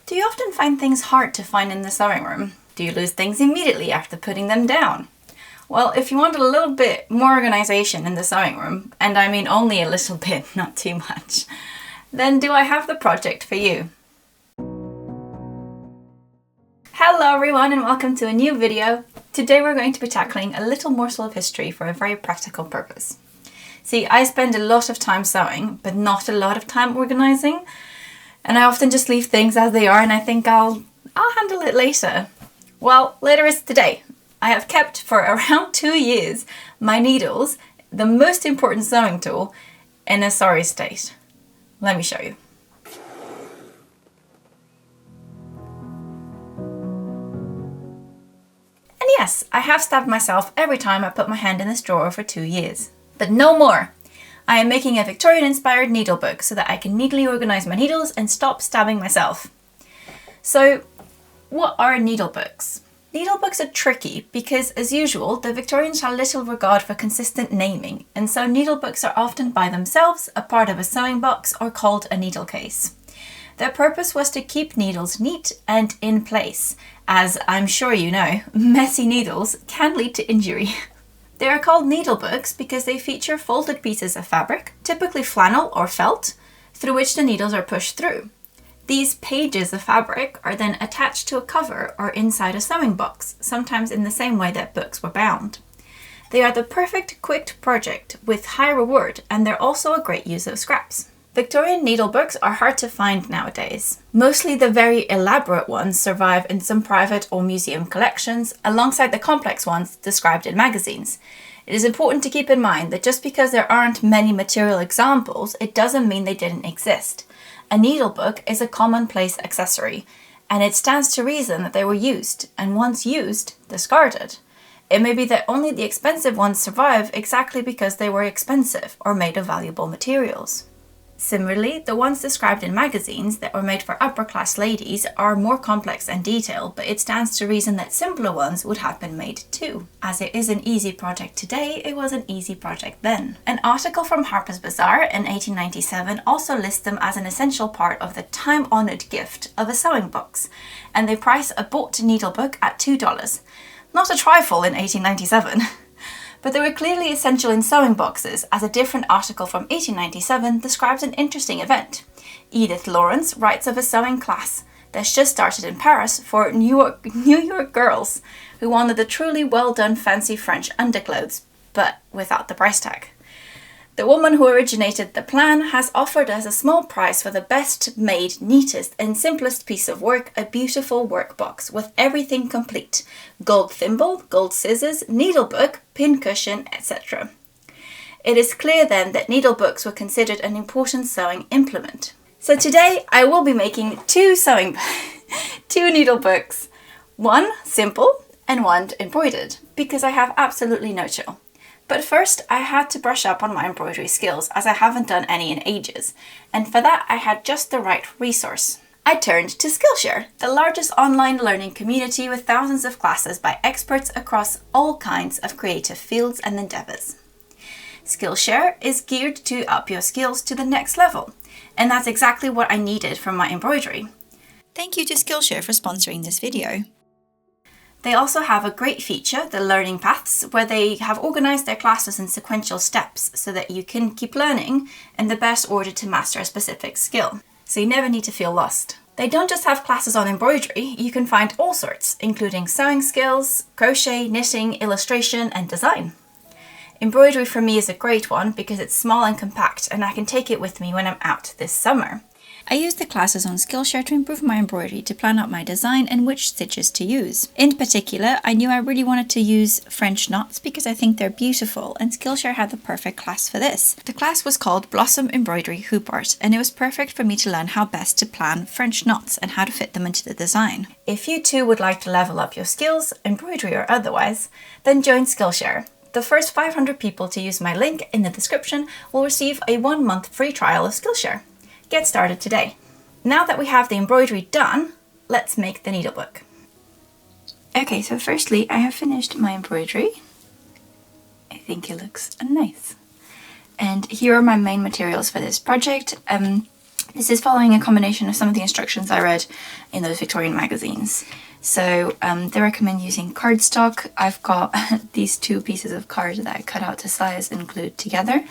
Do you often find things hard to find in the sewing room? Do you lose things immediately after putting them down? Well, if you want a little bit more organization in the sewing room, and I mean only a little bit, not too much, then do I have the project for you. Hello everyone and welcome to a new video. Today we're going to be tackling a little morsel of history for a very practical purpose. See, I spend a lot of time sewing, but not a lot of time organizing. And I often just leave things as they are and I think I'll handle it later. Well, later is today. I have kept for around 2 years my needles, the most important sewing tool, in a sorry state. Let me show you. And yes, I have stabbed myself every time I put my hand in this drawer for 2 years. But no more! I am making a Victorian-inspired needle book so that I can neatly organize my needles and stop stabbing myself. So, what are needle books? Needle books are tricky because, as usual, the Victorians had little regard for consistent naming, and so needle books are often by themselves, a part of a sewing box, or called a needle case. Their purpose was to keep needles neat and in place, as I'm sure you know, messy needles can lead to injury. They are called needle books because they feature folded pieces of fabric, typically flannel or felt, through which the needles are pushed through. These pages of fabric are then attached to a cover or inside a sewing box, sometimes in the same way that books were bound. They are the perfect quick project with high reward, and they're also a great use of scraps. Victorian needle books are hard to find nowadays. Mostly the very elaborate ones survive in some private or museum collections, alongside the complex ones described in magazines. It is important to keep in mind that just because there aren't many material examples, it doesn't mean they didn't exist. A needle book is a commonplace accessory, and it stands to reason that they were used, and once used, discarded. It may be that only the expensive ones survive exactly because they were expensive or made of valuable materials. Similarly, the ones described in magazines that were made for upper-class ladies are more complex and detailed, but it stands to reason that simpler ones would have been made too. As it is an easy project today, it was an easy project then. An article from Harper's Bazaar in 1897 also lists them as an essential part of the time-honoured gift of a sewing box, and they price a bought needle book at $2. Not a trifle in 1897. But they were clearly essential in sewing boxes, as a different article from 1897 describes an interesting event. Edith Lawrence writes of a sewing class that's just started in Paris for New York girls who wanted the truly well-done fancy French underclothes, but without the price tag. The woman who originated the plan has offered as a small price for the best made, neatest and simplest piece of work a beautiful workbox with everything complete. Gold thimble, gold scissors, needle book, pin cushion, etc. It is clear then that needle books were considered an important sewing implement. So today I will be making two needle books. One simple and one embroidered, because I have absolutely no chill. But first, I had to brush up on my embroidery skills, as I haven't done any in ages, and for that I had just the right resource. I turned to Skillshare, the largest online learning community with thousands of classes by experts across all kinds of creative fields and endeavours. Skillshare is geared to up your skills to the next level, and that's exactly what I needed from my embroidery. Thank you to Skillshare for sponsoring this video. They also have a great feature, the learning paths, where they have organised their classes in sequential steps so that you can keep learning in the best order to master a specific skill. So you never need to feel lost. They don't just have classes on embroidery, you can find all sorts, including sewing skills, crochet, knitting, illustration and design. Embroidery for me is a great one because it's small and compact and I can take it with me when I'm out this summer. I used the classes on Skillshare to improve my embroidery to plan out my design and which stitches to use. In particular, I knew I really wanted to use French knots because I think they're beautiful, and Skillshare had the perfect class for this. The class was called Blossom Embroidery Hoop Art, and it was perfect for me to learn how best to plan French knots and how to fit them into the design. If you too would like to level up your skills, embroidery or otherwise, then join Skillshare. The first 500 people to use my link in the description will receive a 1-month free trial of Skillshare. Get started today. Now that we have the embroidery done, let's make the needlebook. Okay, so firstly I have finished my embroidery. I think it looks nice. And here are my main materials for this project. This is following a combination of some of the instructions I read in those Victorian magazines. So they recommend using cardstock. I've got these 2 pieces of card that I cut out to size and glued together,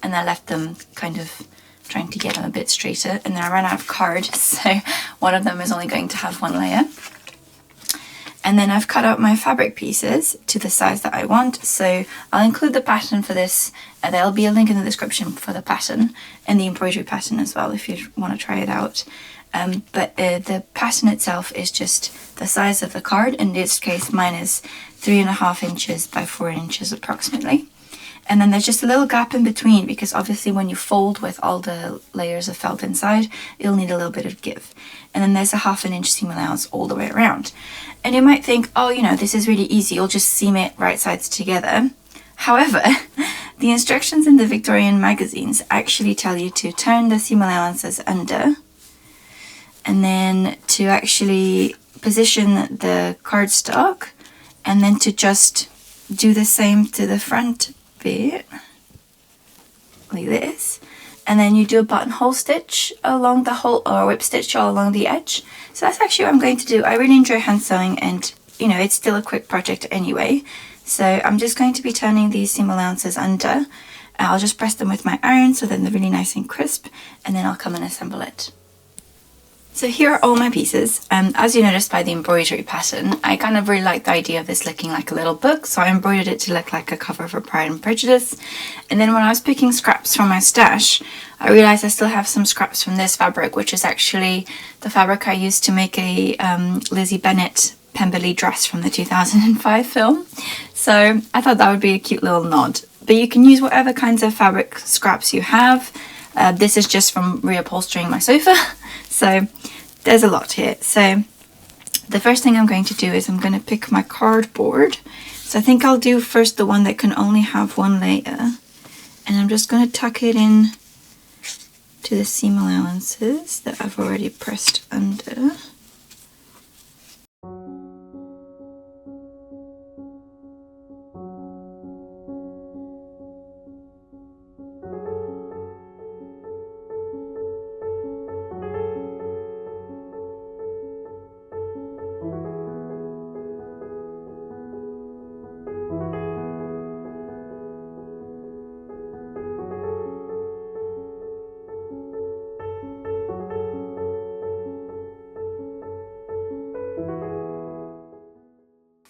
and I left them kind of trying to get them a bit straighter, and then I ran out of card, so one of them is only going to have 1 layer. And then I've cut out my fabric pieces to the size that I want, so I'll include the pattern for this. There'll be a link in the description for the pattern and the embroidery pattern as well if you want to try it out. But the pattern itself is just the size of the card. In this case, mine is 3.5 inches by 4 inches approximately. And then there's just a little gap in between, because obviously when you fold with all the layers of felt inside, you'll need a little bit of give. And then there's a 1/2 inch seam allowance all the way around. And you might think, oh, you know, this is really easy, you'll just seam it right sides together. However, the instructions in the Victorian magazines actually tell you to turn the seam allowances under, and then to actually position the cardstock, and then to just do the same to the front bit, like this. And then you do a buttonhole stitch along the whole, or a whip stitch all along the edge. So that's actually what I'm going to do. I really enjoy hand sewing, and you know, it's still a quick project anyway. So I'm just going to be turning these seam allowances under. I'll just press them with my iron so then they're really nice and crisp, and then I'll come and assemble it. So here are all my pieces. As you noticed by the embroidery pattern, I kind of really like the idea of this looking like a little book, so I embroidered it to look like a cover for Pride and Prejudice. And then when I was picking scraps from my stash, I realized I still have some scraps from this fabric, which is actually the fabric I used to make a Lizzie Bennet Pemberley dress from the 2005 film. So I thought that would be a cute little nod. But you can use whatever kinds of fabric scraps you have. This is just from reupholstering my sofa. So there's a lot here. So the first thing I'm going to do is I'm going to pick my cardboard. So I think I'll do first the one that can only have 1 layer. And I'm just going to tuck it in to the seam allowances that I've already pressed under.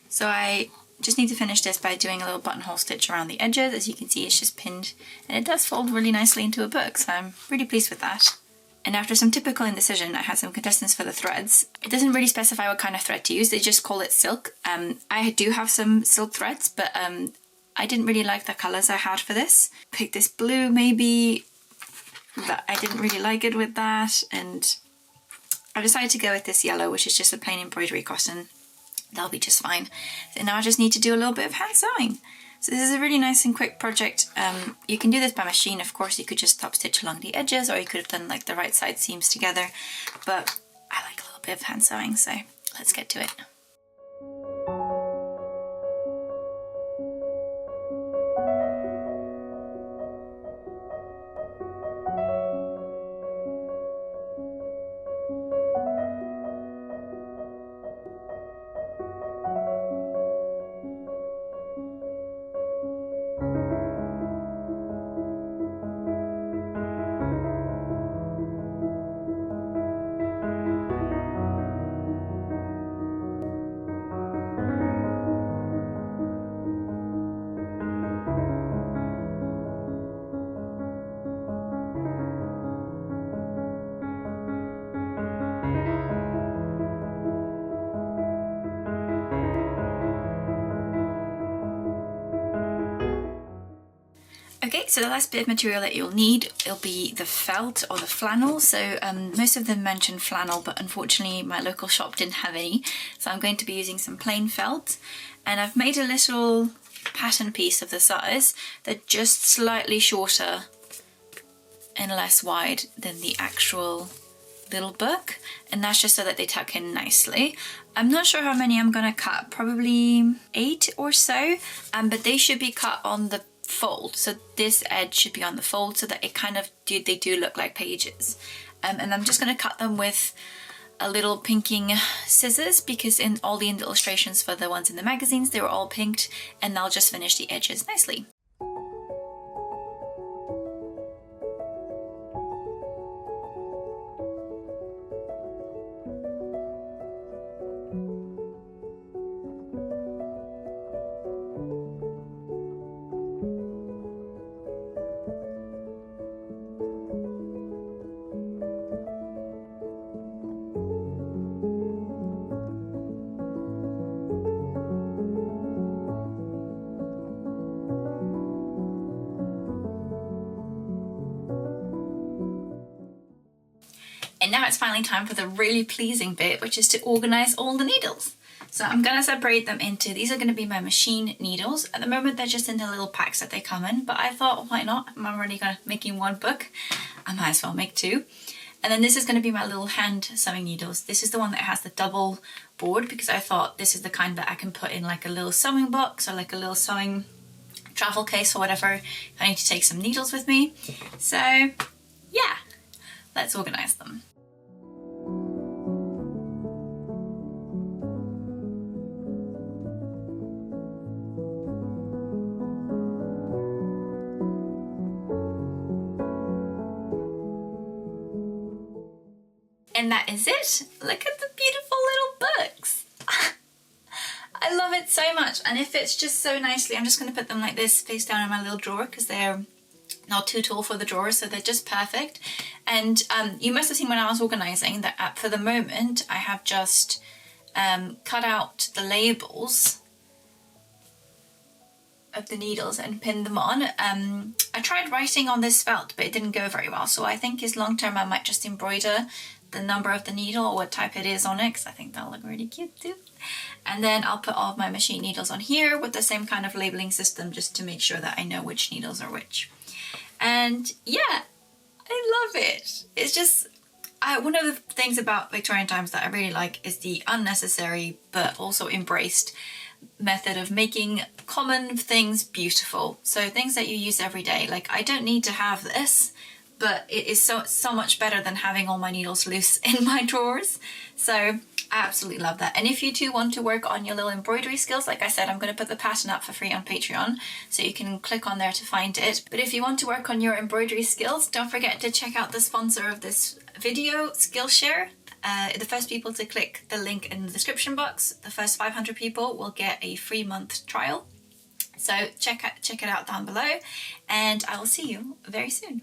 So I just need to finish this by doing a little buttonhole stitch around the edges. As you can see, it's just pinned, and it does fold really nicely into a book, so I'm really pleased with that. And after some typical indecision, I had some contestants for the threads. It doesn't really specify what kind of thread to use, they just call it silk. I do have some silk threads, but I didn't really like the colours I had for this. Picked this blue maybe, but I didn't really like it with that, and I decided to go with this yellow, which is just a plain embroidery cotton. That'll be just fine. So now I just need to do a little bit of hand sewing. So this is a really nice and quick project. You can do this by machine, of course. You could just top stitch along the edges, or you could have done like the right side seams together. But I like a little bit of hand sewing, so let's get to it. Okay, so the last bit of material that you'll need, it'll be the felt or the flannel. So most of them mention flannel, but unfortunately my local shop didn't have any. So I'm going to be using some plain felt. And I've made a little pattern piece of the size that's just slightly shorter and less wide than the actual little book. And that's just so that they tuck in nicely. I'm not sure how many I'm going to cut, probably 8 or so, but they should be cut on the fold, so this edge should be on the fold so that it kind of they do look like pages. and I'm just going to cut them with a little pinking scissors, because in all the illustrations for the ones in the magazines, they were all pinked, and I'll just finish the edges nicely. And now it's finally time for the really pleasing bit, which is to organize all the needles. So I'm going to separate them into, these are going to be my machine needles. At the moment they're just in the little packs that they come in, but I thought, why not? I'm already making one book, I might as well make two. And then this is going to be my little hand sewing needles. This is the one that has the double board, because I thought this is the kind that I can put in like a little sewing box or like a little sewing travel case or whatever if I need to take some needles with me. So yeah, let's organize them. And that is it. Look at the beautiful little books. I love it so much, and it fits just so nicely. I'm just going to put them like this face down in my little drawer, because they're not too tall for the drawer, so they're just perfect. And you must have seen when I was organising that for the moment I have just cut out the labels of the needles and pinned them on. I tried writing on this felt, but it didn't go very well, so I think is long term I might just embroider the number of the needle or what type it is on it, because I think that'll look really cute too. And then I'll put all of my machine needles on here with the same kind of labeling system, just to make sure that I know which needles are which. And yeah, I love it. It's just, one of the things about Victorian times that I really like is the unnecessary but also embraced method of making common things beautiful. So things that you use every day, like I don't need to have this, but it is so much better than having all my needles loose in my drawers. So I absolutely love that. And if you too want to work on your little embroidery skills, like I said, I'm going to put the pattern up for free on Patreon, so you can click on there to find it. But if you want to work on your embroidery skills, don't forget to check out the sponsor of this video, Skillshare. The first people to click the link in the description box, the first 500 people will get a free month trial. So check it out down below, and I will see you very soon.